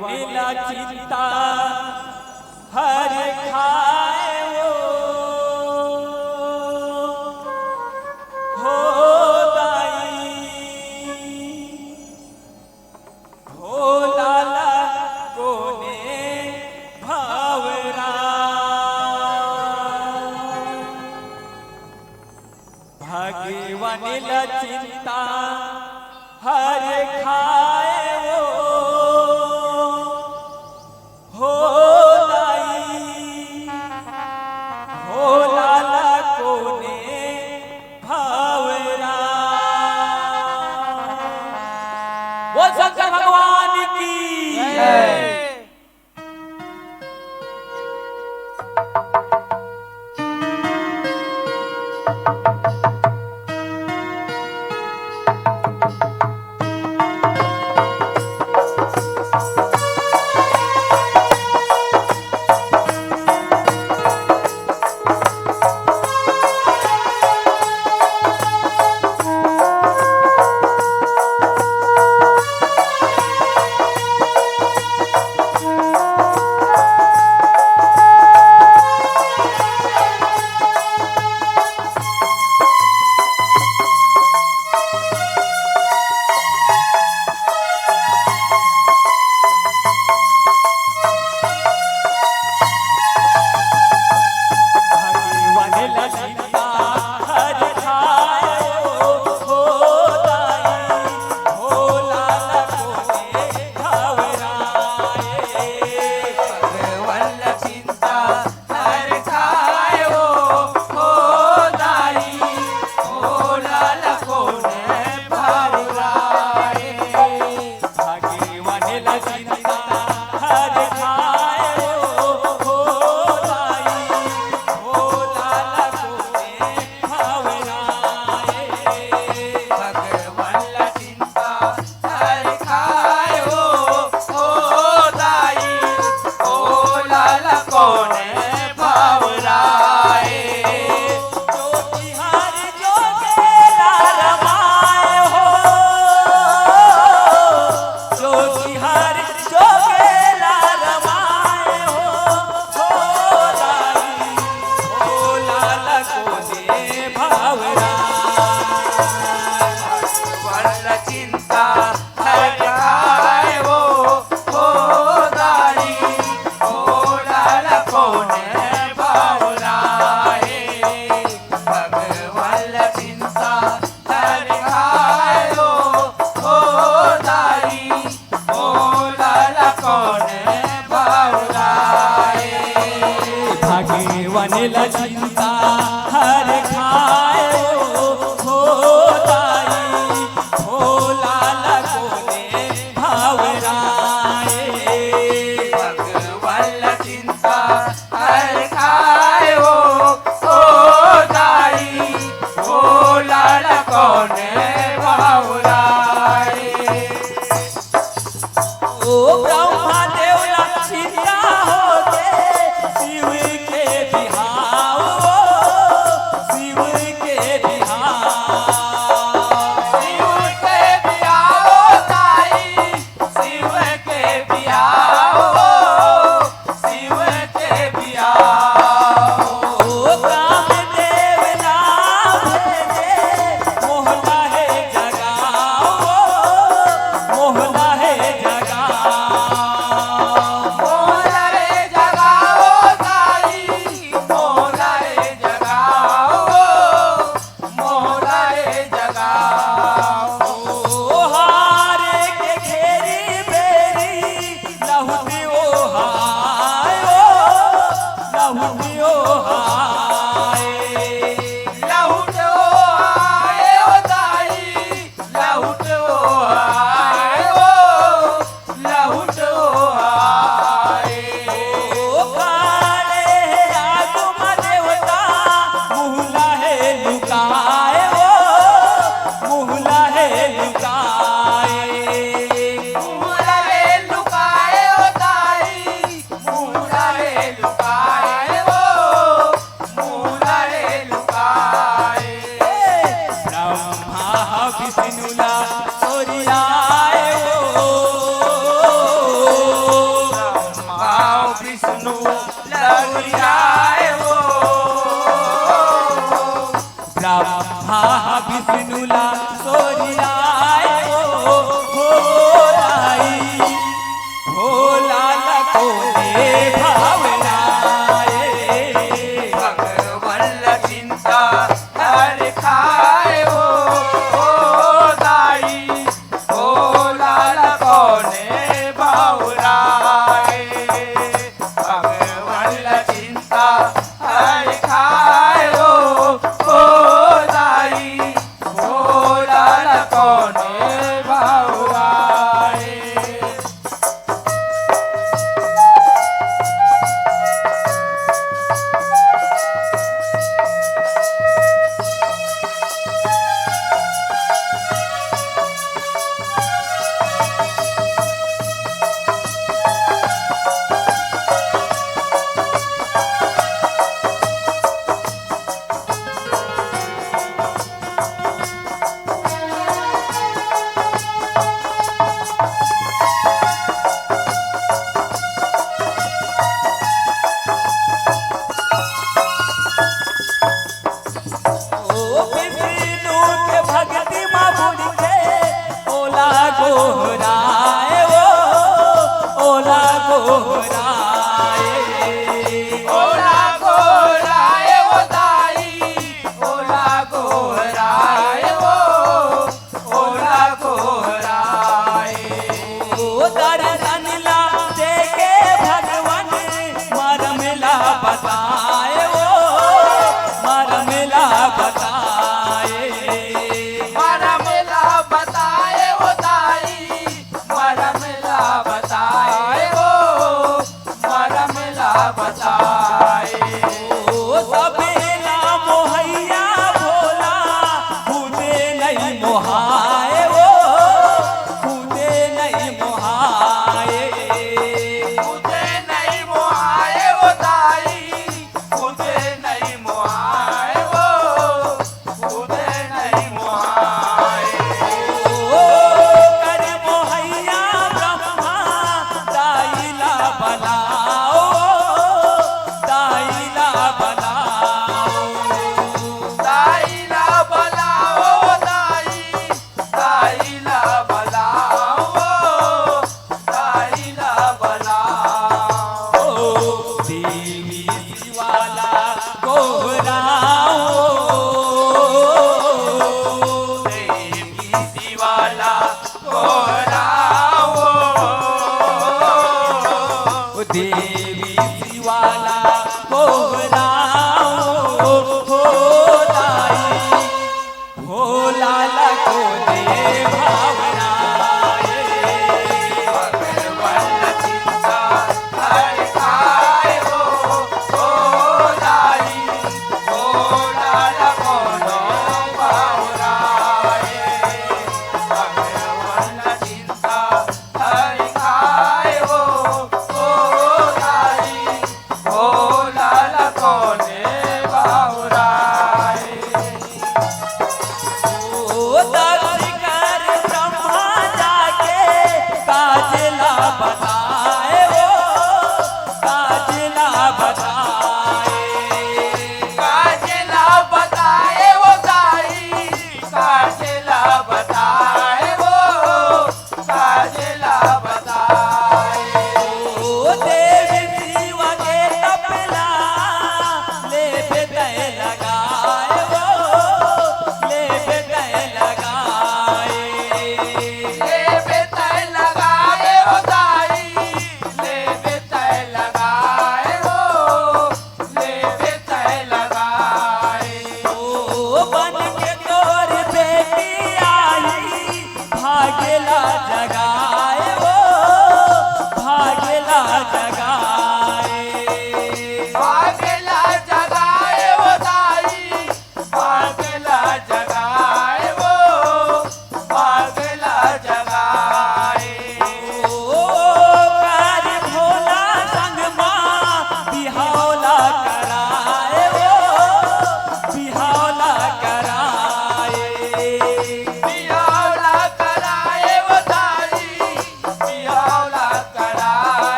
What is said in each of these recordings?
नीला चिंता हर खाए हो दाई हो लाला कोने भावरा भाग्यवानीला चिंता हर खाए हो दाई हो लाला कोने भावरा। बोल शंकर भगवान की जय। भाग्यवानीला चिंता हर खाए हो दाई हो लाला कोने भावराए। भगवानला चिंता हर खाए हो दाई हो लाला कोने भावराए। ओ ब्रह्मा देवला चिंता होते शिव के बिहाव शिव के बिहाव शिव के बिहाव दाई शिव के बिहाव शिव के बिहाव। ओ काम देव नाम दे मोहला है जगाओ मोहला है जगाओ मोला रे जगाओ दाई मोला रे जगाओ मोला रे जगाओ। ओ हारे के घेरी बेरी लहुटी ओ हाय लहुटी ओ हाय। लहुटो आए ओ दाई लहुटो आए ओ लहुटो आए। ओ काले आगम देवता मुहला है लुकाए मुहला है लुकाए। मुहला रे लुकाए ओ दाई मुहला रे लुकाए ओ विष्णूला सोनियाय हो राई भोलाला कोणे भावनाय भगवनला चिंता हर खाए हो दाई भोलाला कोणे भावराए भगवनला चिंता हर खाए हो दाई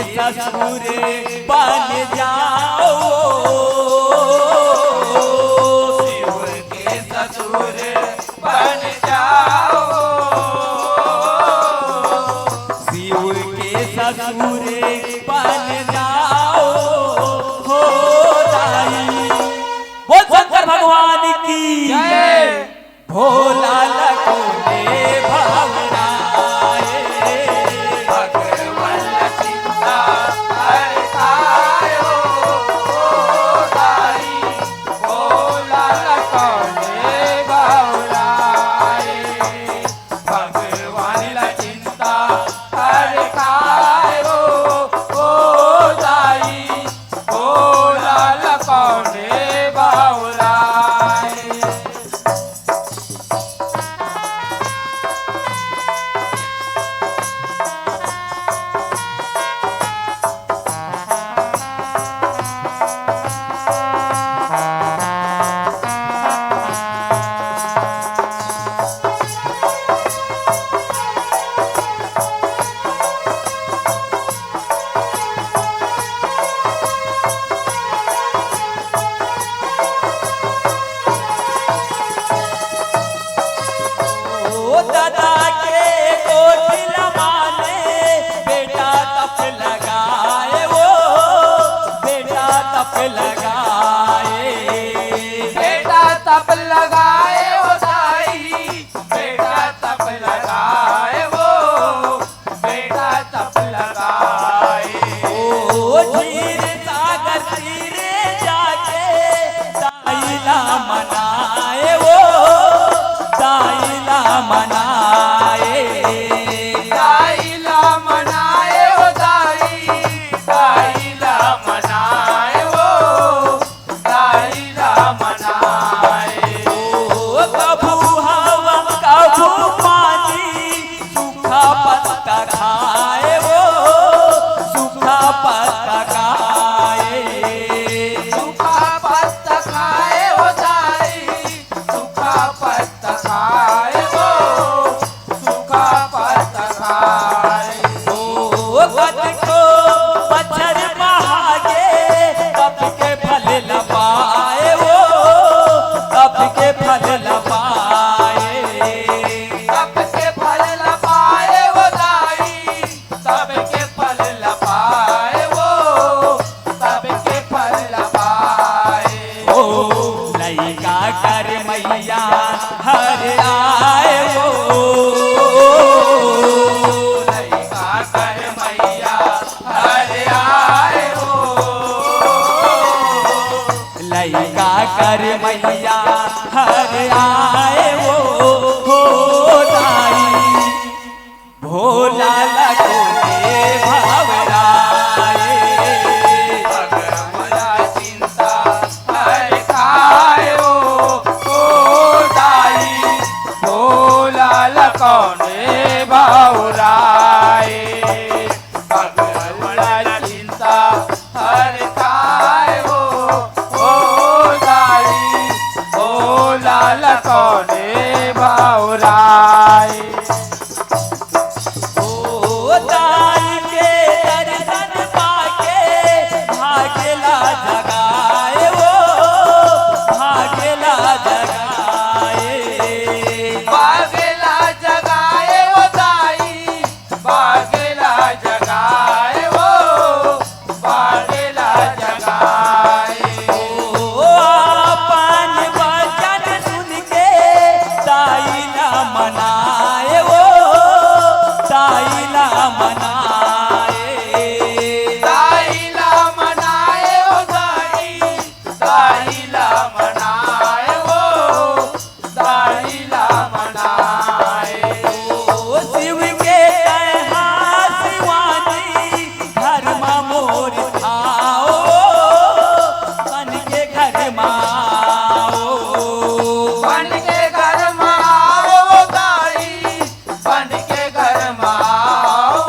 ससुर बन जाओ, शिव के ससुर बन जाओ, शिव के ससुर बन जाओ हो जाई। बोल शंकर भगवान की जय। भोला लखोने भावनाए, भगवन चिंता हर खायो दाई, भोला लखोने भावनाए, भगवान चिंता हर खायो दाई, भोला लखोने भावनाए। ओ दादा के कोठिल माने बेटा तप लगाए, वो बेटा तप लगाए, बेटा तप लगाए वो दाई, बेटा तप लगाए वो, बेटा तप लगाए। ओ क्षीर सागर तीरे जाके दाइला मनाए, वो दाइला मनाए, दाइला मनाए वो दाई, दाइला मनाए वो, दाइला मनाए। ओ कभू हवा कभू पानी, सूखा पत्ता खाए, वो सूखा पत्ता खाए, सूखा पत्ता खाए वो दाई, सूखा पत्ता खाए वो, सूखा पत्ता खाए। ओ गद को मच्छर बहागे, कप के फल लपाए, वो कप के फल लपाए, सबके फल लपाए वो दाई, सबके फल लपाए वो, सबके फल लपाए। ओ लइका कर मैया हर आए, वो लइका कर मैया हर आए हो, लइका कर मैया हर आए, वो हो दाई भोला लखोने भावराए, भगवान चिंता हर खाए हो दाई, भोला लखोने भावराए, भगवान चिंता हर खाए हो दाई, भोला लखोने भावराए। ओ दाई के दर्शन पाके भागेला जगाए, वो भागेला जगाए, बागेला जगाए वो दाई, बागेला जगाए वो, बागेला जगाए। ओ अपन वचन सुन के दाइला मनाए, वो दाइला मनाए, दाइला मनाए वो दाई, दाइला मनाए वो, दाइला मनाए। ओ शिव के कहा शिवानी घर में मोर आओ, बन के घर में आओ, बन के घर में आओ वो दाई, बन के घर में आओ,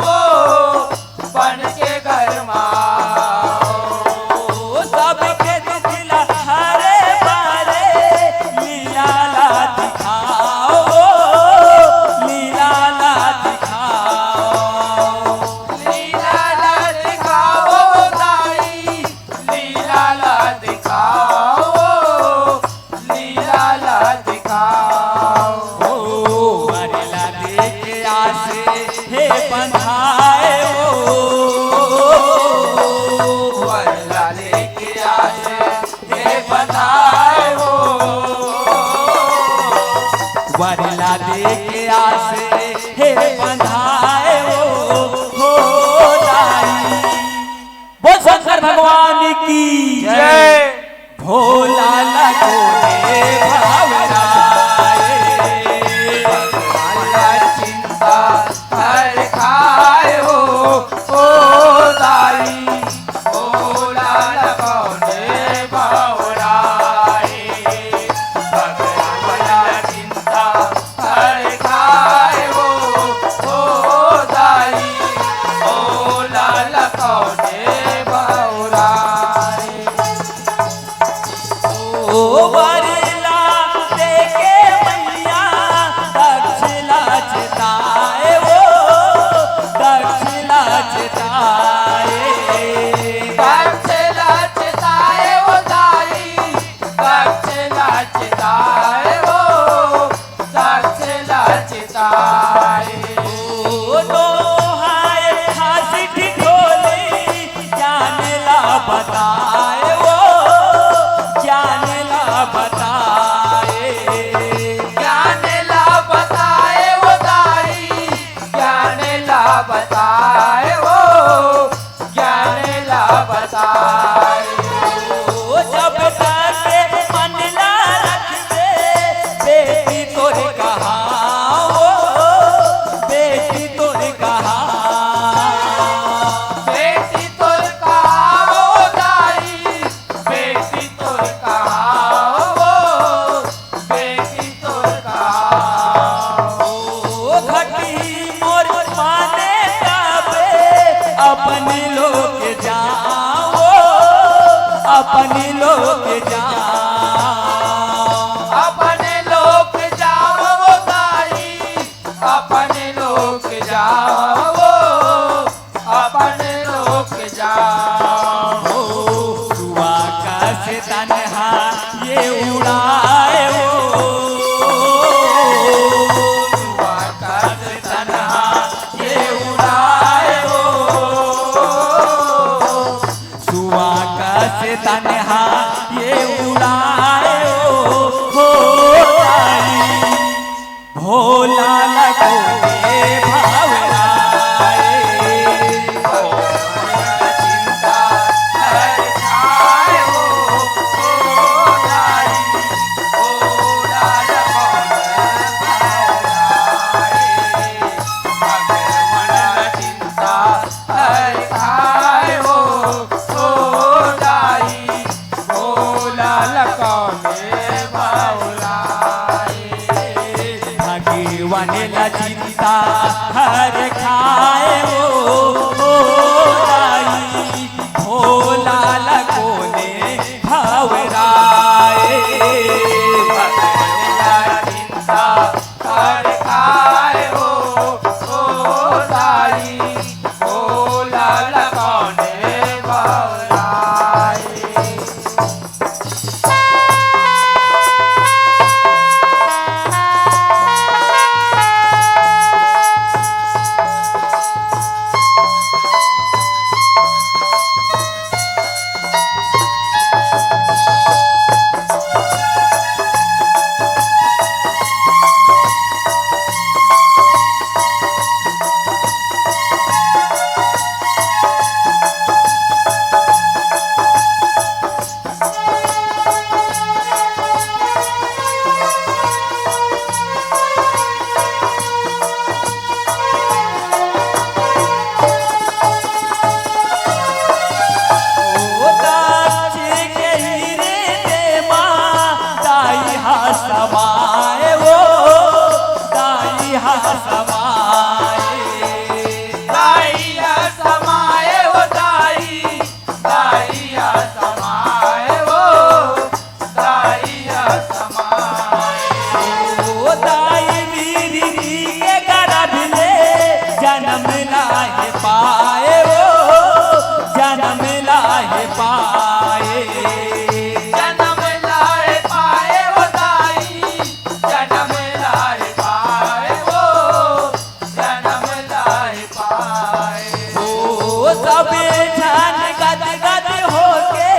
की जय भोला लगोले भावराए भगवान चिंता हर खाए हो ओ दाई भोला लगोले भावराए भगवान चिंता हर खाए हो ओ दाई भोला लगोले भावराए ओ वरला देके मैया दक्षिणा चिताए वो दक्षिणा चिताए पक्ष लाचताए वो दाई पक्ष लाचताए वो पक्ष लाचताए ओ दोहाए खासी ठिठोली जान ला बताए वो जान ला बताए ज्ञान ला बताए वो दाई ज्ञान ला बताए वो ज्ञान ला बताए ओ जब तक मन ला रखते बेटी तोर कहा ओ बेटी तोर कहा बेटी तोर कहावो दाई बेटी तोर कहावो बेटी तोर कहावो ओ घटी मोर माने काबे अपन लोग जाओ अपन लोग जाओ अपने लोग जाओ दाई अपने लोग जाओ अपने लोग जाओ सुआ का से तन्हा ये उड़ाए वो आकाश तन्हा ये उड़ाए हो सुआ का से तन्हा ये उड़ाए हो ताई भोला लगोले भावराए चिंता हर खाए हो दाई भोला भगवान चिंता हर खाए हो दाई भोला लगोले भावराए भगवान ला चिंता हर खाए वो दाई भोला लगोले भावराए भगवान चिंता हर खाए हो दाई भोला लगोले भावराए ओ दक्षिण के हीरे दे माँ दाई हा समाए वो दाई हा समाए दाइया समाए हो दाइया समाए हो दाइया समाए ओ दाई वीरी के गर्भ ले जन्म लाए पाए वो जन्म लाए पाए जन्म लाए पाए हो दाई जन्म लाए पाए हो जन्म लाए पाए ओ सबे जन गद गद होके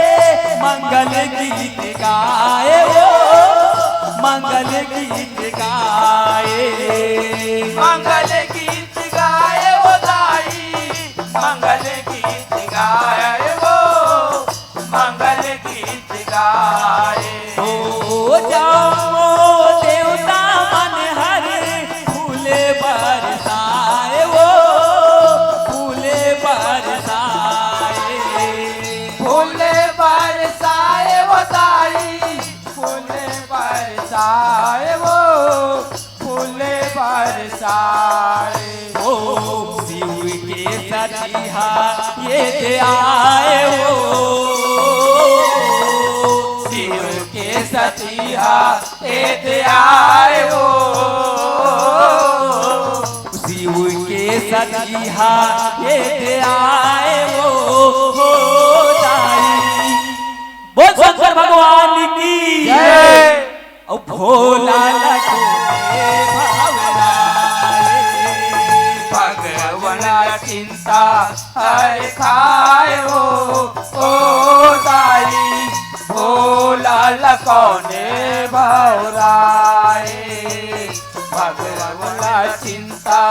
मंगल गीत गाए वो मंगल गीत गाए मंगल गीत गाए वो दाई मंगल गीत गाए वो जमो देवता मन हरि फूले बरसाए वो फूले बरसाए फूले बरसाए वो दाई फूले बरसाए वो फूले बरसाए ओ शिव के सतिहा ये ते आए वो शिव के सतिया एत आए वो शिव के सतिहा ये ते आए वो दाई बोल शंकर भगवान की जय। और भोला लखोने भावराए भगवान चिंता हर खाए ओ दाई भोला लखोने भौराए भगवान चिंता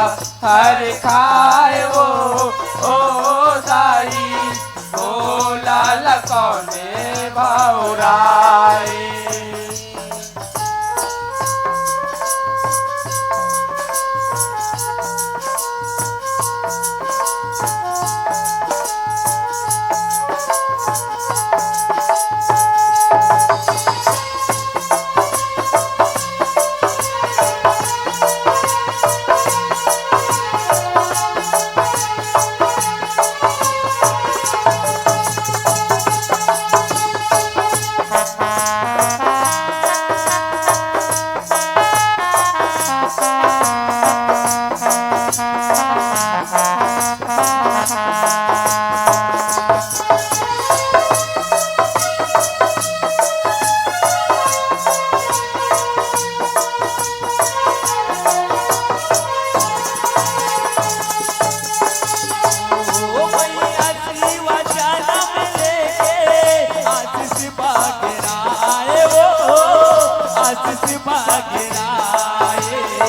हर खाए ओ दाई भोला लखोने भौराए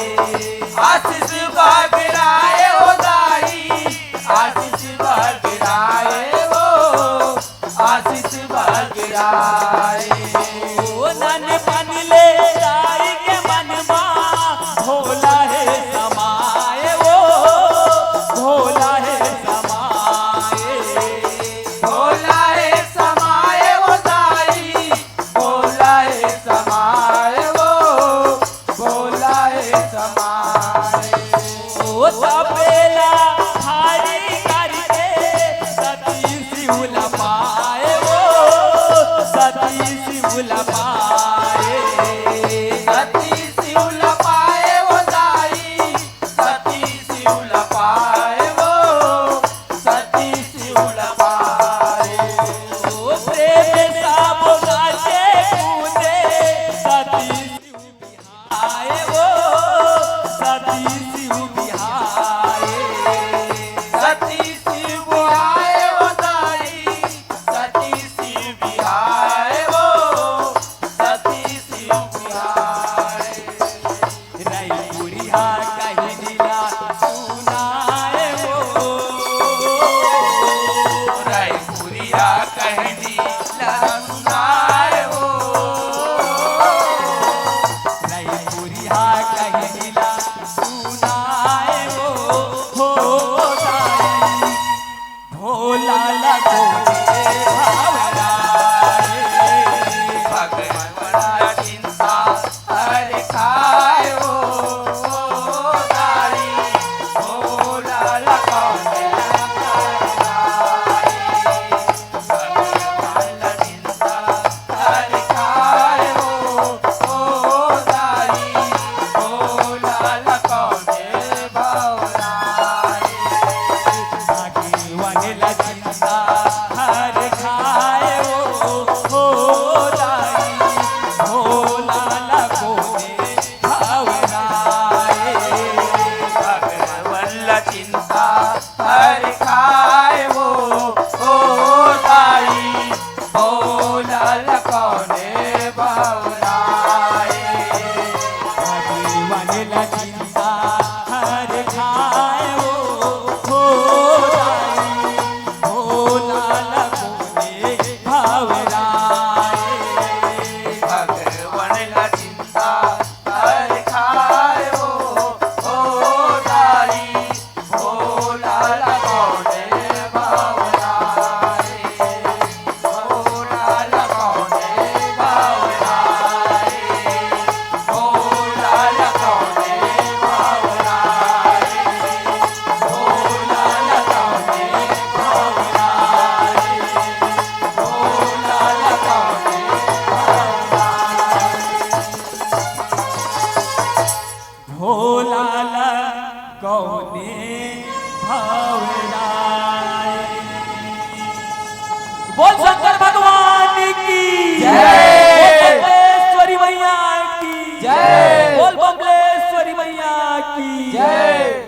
आशीष बगराए ओ दाई आशीष बगराए ओ आशीष बगराए नन पन ले जाई के मनवा भोला है समाए वो भोला है समाए भोला है समाए ओ दाई भोला है समाए ओ भोला है समाए ओ तपेला हारी करके सती शिवल पाए वो सती शिवल पाए सती शिवल पाए ओ दाई सती शिवल पाए ओ सती शिवल पाए ओ प्रेम साब गाते कूदे सती शिव बिहाए वो सती शिव बिहाए सती शिव आए ओ दाई बोल शंकर भगवान की जय। बोल बमलेश्वरी मैया की जय। बोल बमलेश्वरी मैया की जय।